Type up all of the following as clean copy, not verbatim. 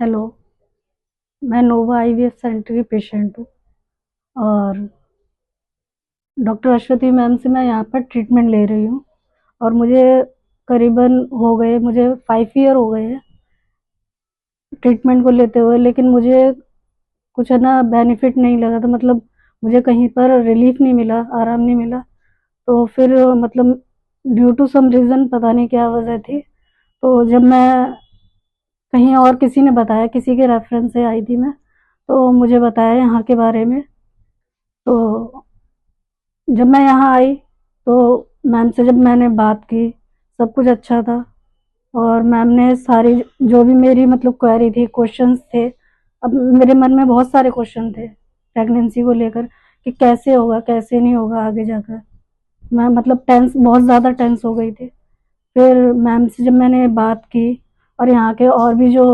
Hello. मैं नोवा IVF centre की patient हूँ और डॉक्टर अश्वती मैम से मैं यहाँ पर ट्रीटमेंट ले रही हूँ और मुझे करीबन हो गए, मुझे 5 ईयर हो गए हैं ट्रीटमेंट को लेते हुए, लेकिन मुझे कुछ है ना बेनिफिट नहीं लगा था। मतलब मुझे कहीं पर रिलीफ नहीं मिला, आराम नहीं मिला। तो फिर मतलब ड्यू टू सम रीज़न, पता नहीं क्या वजह थी, तो जब मैं कहीं और किसी ने बताया, किसी के रेफरेंस से आई थी मैं, तो मुझे बताया यहाँ के बारे में। तो जब मैं यहाँ आई तो मैम से जब मैंने बात की, सब कुछ अच्छा था और मैम ने सारी जो भी मेरी मतलब क्वेरी थी, क्वेश्चंस थे। अब मेरे मन में बहुत सारे क्वेश्चन थे प्रेगनेंसी को लेकर कि कैसे होगा, कैसे नहीं होगा आगे जाकर। मैं मतलब टेंस, बहुत ज़्यादा टेंस हो गई थी। फिर मैम से जब मैंने बात की और यहाँ के और भी जो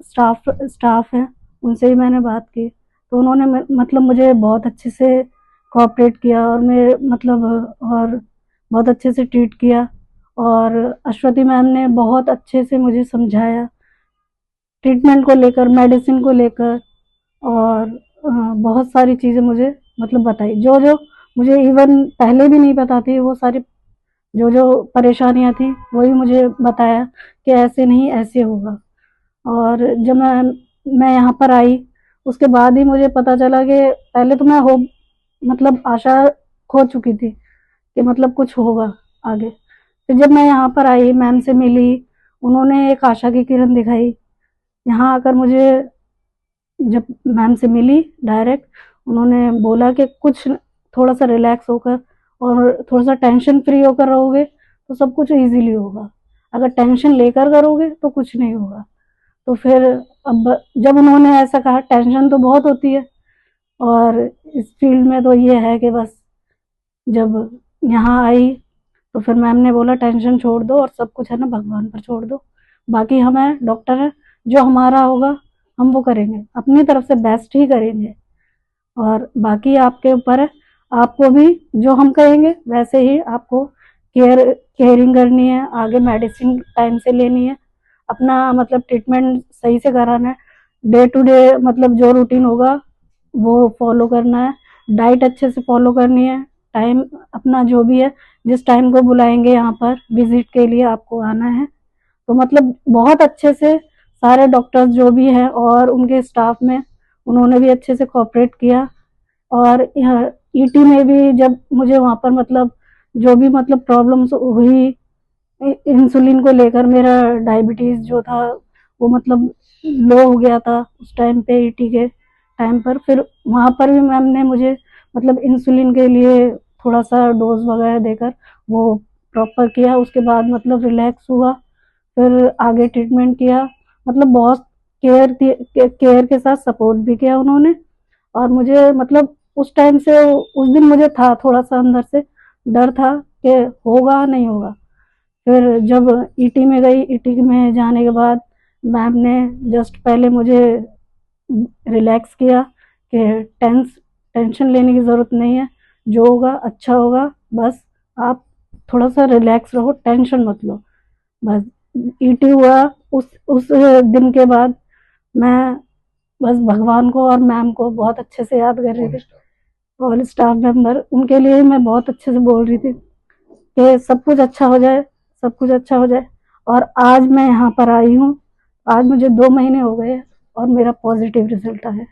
स्टाफ हैं उनसे भी मैंने बात की, तो उन्होंने मतलब मुझे बहुत अच्छे से कोऑपरेट किया और मैं मतलब और बहुत अच्छे से ट्रीट किया। और अश्वती मैम ने बहुत अच्छे से मुझे समझाया ट्रीटमेंट को लेकर, मेडिसिन को लेकर, और बहुत सारी चीज़ें मुझे मतलब बताई, जो जो मुझे इवन पहले भी नहीं पता थी। वो सारी जो जो परेशानियां थी वही मुझे बताया कि ऐसे नहीं, ऐसे होगा। और जब मैं यहाँ पर आई, उसके बाद ही मुझे पता चला कि पहले तो मैं हो मतलब आशा खो चुकी थी कि मतलब कुछ होगा आगे। फिर जब मैं यहाँ पर आई, मैम से मिली, उन्होंने एक आशा की किरण दिखाई। यहाँ आकर मुझे, जब मैम से मिली डायरेक्ट, उन्होंने बोला कि कुछ थोड़ा सा रिलैक्स होकर और थोड़ा सा टेंशन फ्री होकर रहोगे तो सब कुछ इजीली होगा। अगर टेंशन लेकर करोगे तो कुछ नहीं होगा। तो फिर अब जब उन्होंने ऐसा कहा, टेंशन तो बहुत होती है और इस फील्ड में तो ये है कि बस, जब यहाँ आई तो फिर मैम ने बोला टेंशन छोड़ दो और सब कुछ है ना भगवान पर छोड़ दो। बाकी हमें डॉक्टर है, जो हमारा होगा हम वो करेंगे, अपनी तरफ से बेस्ट ही करेंगे और बाकी आपके ऊपर है। आपको भी जो हम कहेंगे वैसे ही आपको केयरिंग करनी है, आगे मेडिसिन टाइम से लेनी है, अपना मतलब ट्रीटमेंट सही से कराना है, डे टू डे मतलब जो रूटीन होगा वो फॉलो करना है, डाइट अच्छे से फॉलो करनी है, टाइम अपना जो भी है, जिस टाइम को बुलाएंगे यहाँ पर विजिट के लिए आपको आना है। तो मतलब बहुत अच्छे से सारे डॉक्टर्स जो भी हैं और उनके स्टाफ में, उन्होंने भी अच्छे से कोऑपरेट किया। और यहाँ ईटी में भी जब मुझे वहाँ पर मतलब जो भी मतलब प्रॉब्लम्स हुई, इंसुलिन को लेकर, मेरा डायबिटीज जो था वो मतलब लो हो गया था उस टाइम पे, ईटी के टाइम पर। फिर वहाँ पर भी मैम ने मुझे मतलब इंसुलिन के लिए थोड़ा सा डोज वगैरह देकर वो प्रॉपर किया। उसके बाद मतलब रिलैक्स हुआ, फिर आगे ट्रीटमेंट किया। मतलब बहुत केयर के साथ सपोर्ट भी किया उन्होंने। और मुझे मतलब उस टाइम से, उस दिन मुझे था थोड़ा सा अंदर से डर था कि होगा नहीं होगा। फिर जब ईटी में गई, ईटी में जाने के बाद मैम ने जस्ट पहले मुझे रिलैक्स किया कि टेंशन लेने की ज़रूरत नहीं है, जो होगा अच्छा होगा, बस आप थोड़ा सा रिलैक्स रहो, टेंशन मत लो, बस। ईटी हुआ, उस दिन के बाद मैं बस भगवान को और मैम को बहुत अच्छे से याद कर रही थी, और स्टाफ मेंबर, उनके लिए मैं बहुत अच्छे से बोल रही थी कि सब कुछ अच्छा हो जाए, सब कुछ अच्छा हो जाए। और आज मैं यहाँ पर आई हूँ, आज मुझे 2 महीने हो गए और मेरा पॉजिटिव रिजल्ट आया है।